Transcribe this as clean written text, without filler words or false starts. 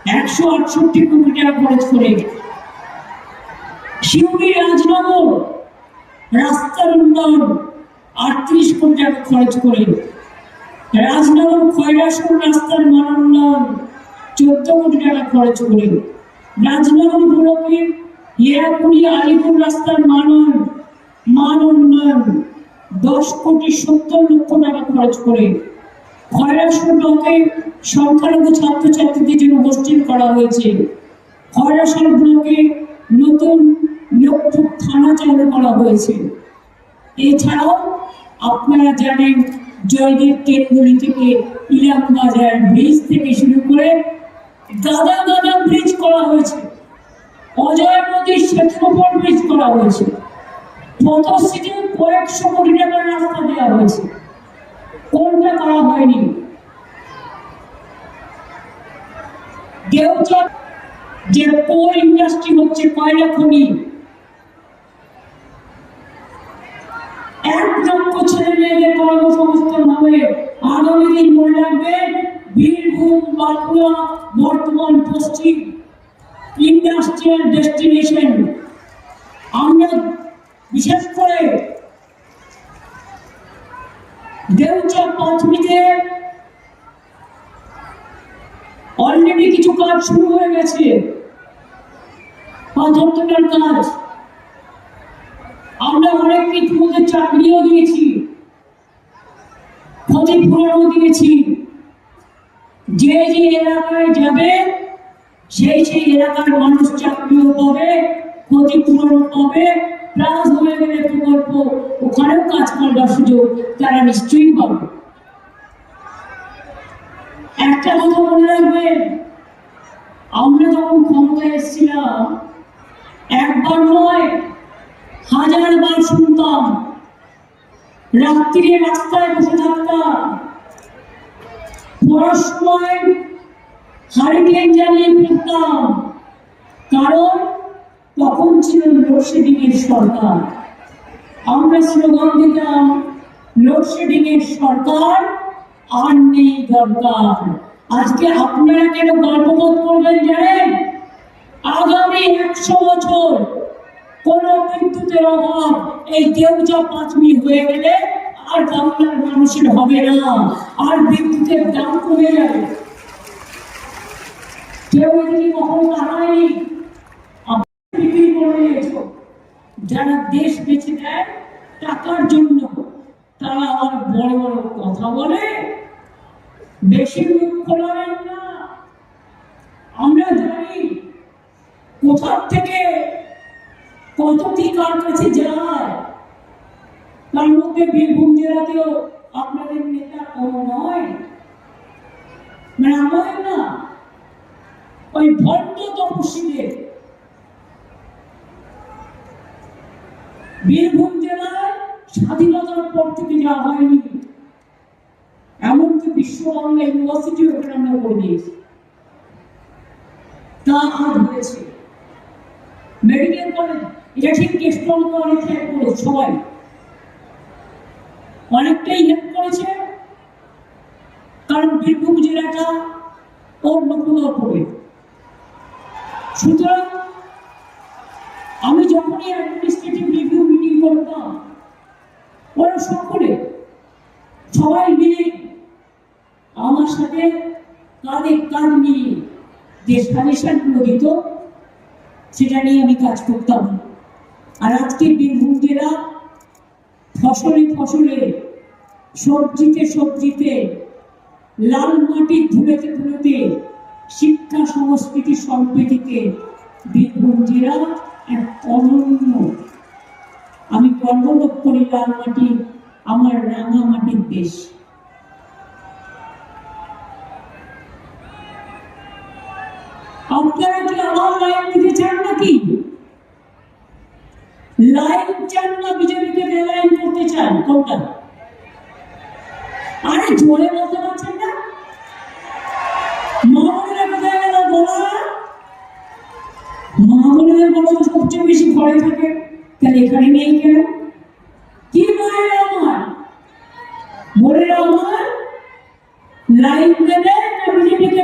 168 কোটি টাকা খরচ করে শিউরি রাজনগর রাস্তার উন্নয়ন 38 কোটি টাকা খরচ করে, রাজনগর খয়রাসুর রাস্তার মান উন্নয়ন 14 কোটি টাকা খরচ করে, রাজনগর ব্লকে হিরাপুরি আলিপুর রাস্তার মান উন্নয়ন 10,70,00,000 টাকা খরচ করে, খয়রাসুর ব্লকে সংখ্যালঘু ছাত্রছাত্রীদের জন্য হোস্টেল করা হয়েছে, খয়রাসুর ব্লকে নতুন লোকপুর থানা চালু করা হয়েছে। এছাড়াও আপনারা জানেন জয়দেব কেন্দ্রী থেকে ইলামবাজার ব্রিজ থেকে শুরু করে গাদা গাদা ব্রিজ করা হয়েছে, অজয় নদীর সেতুর উপর ব্রিজ করা হয়েছে, পথশ্রীতে কয়েকশো কোটি টাকার রাস্তা দেওয়া হয়েছে। কোনটা করা হয়নি? দেওচর যে কোল ইন্ডাস্ট্রি হচ্ছে, কয়লা খনি, 1 লক্ষ ছেলে মেয়েদের কর্মসংস্থান হবে। আগামী দিন মনে রাখবে, বীরভূম, বাঁকুড়া, বর্ধমান পশ্চিম ইন্ডাস্ট্রিয়াল ডেস্টিনেশন। আমরা বিশেষ করে দেওচর পাঁচমিতে অলরেডি কিছু কাজ শুরু হয়ে গেছে, পাথর তোলার কাজ। আমরা অনেক ইতিমধ্যে চাকরিও দিয়েছি, ক্ষতিপূরণও দিয়েছি। যে যে এলাকায় যাবে সেই সেই এলাকার মানুষ চাকরিও পাবে, ক্ষতিপূরণ পাবে, প্লাস হয়ে গেলে প্রকল্প ওখানেও কাজ করবার সুযোগ তারা নিশ্চয়ই পাবে। একটা কথা মনে রাখবেন, আমরা যখন ক্ষমতায় এসেছিলাম একবার নয় 1000 বার শুনতাম, রাত্রিরে রাস্তায় বসে থাকতাম, পড়াশোনায় হারিকেন জ্বালিয়ে পড়তাম, কারণ তখন ছিল লোডশেডিং এর সরকার। আমরা স্লোগান দিতাম, লোডশেডিং এর সরকার আর নেই দরকার। আজকে আপনারা কেন গর্ববোধ করবেন জানেন? আগামী 100 বছর কোন বিদ্যুতের অভাব এই দেওচর পাঁচমি হয়ে গেলে আর বাংলার মানুষের হবে না, আর বিদ্যুতের দাম কমে যাবে। কেউ এদিকে কখনো তাকায়নি, বিক্রি করে নিয়েছ। যারা দেশ বেঁচে দেয় টাকার জন্য, তারা আবার বড় বড় কথা বলে, বেশি মুখ খোলাবেন না। আমরা জানি কোথা থেকে কত কি কার কাছে যায়। তার মধ্যে বীরভূম জেলাতেও আপনাদের নেতা কম নয়, মানে আমাদের না, ওই ভণ্ড তপস্বীদের। বীরভূম জেলায় স্বাধীনতার পর থেকে যা হয়নি, এমনকি বিশ্ববাংলা ইউনিভার্সিটি ওখানে আমরা করে দিয়েছি, তা আজ হয়েছে। মেডিকেল কলেজ, এটা ঠিক কেষ্টমকে অনেক হেল্প করেছে, সবাই অনেকটাই হেল্প করেছে, কারণ বীরভূম জেলাটা ওর নতুন পড়ে। সুতরাং আমি যখনই অ্যাডমিনিস্ট্রেটিভ রিভিউ মিটিং করতাম, ওরা সবাই মিলে আমার সাথে কাঁধে কাঁধ মিলিয়ে যে সাজেশনগুলো দিত, সেটা নিয়ে আমি কাজ করতাম। আর আজকে বীরভূম জেলা ফসলে ফসলে, সবজিতে সবজিতে, লাল মাটির ধুলোতে ধুলোতে, শিক্ষা সংস্কৃতি সম্প্রীতিতে বীরভূম জেলা এক অনন্য। আমি গর্ববোধ করি লাল মাটি আমার রাঙা মাটির দেশ। আপনারা কি আমার লাইন দিতে চান নাকি? লাইন চান না বিজেপিকে রেলাইন করতে চান? কোনটা? আরে জোরে বলতে পারছেন না? মা বোনেরা কোথায় গেল? বলা মা বোনেদের বলো তো সবচেয়ে বেশি ঘরে থাকে, তাহলে এখানে নেই কেন? কি মায়েরা আমার, বোনেরা আমার, লাইন দেবে না বিজেপিকে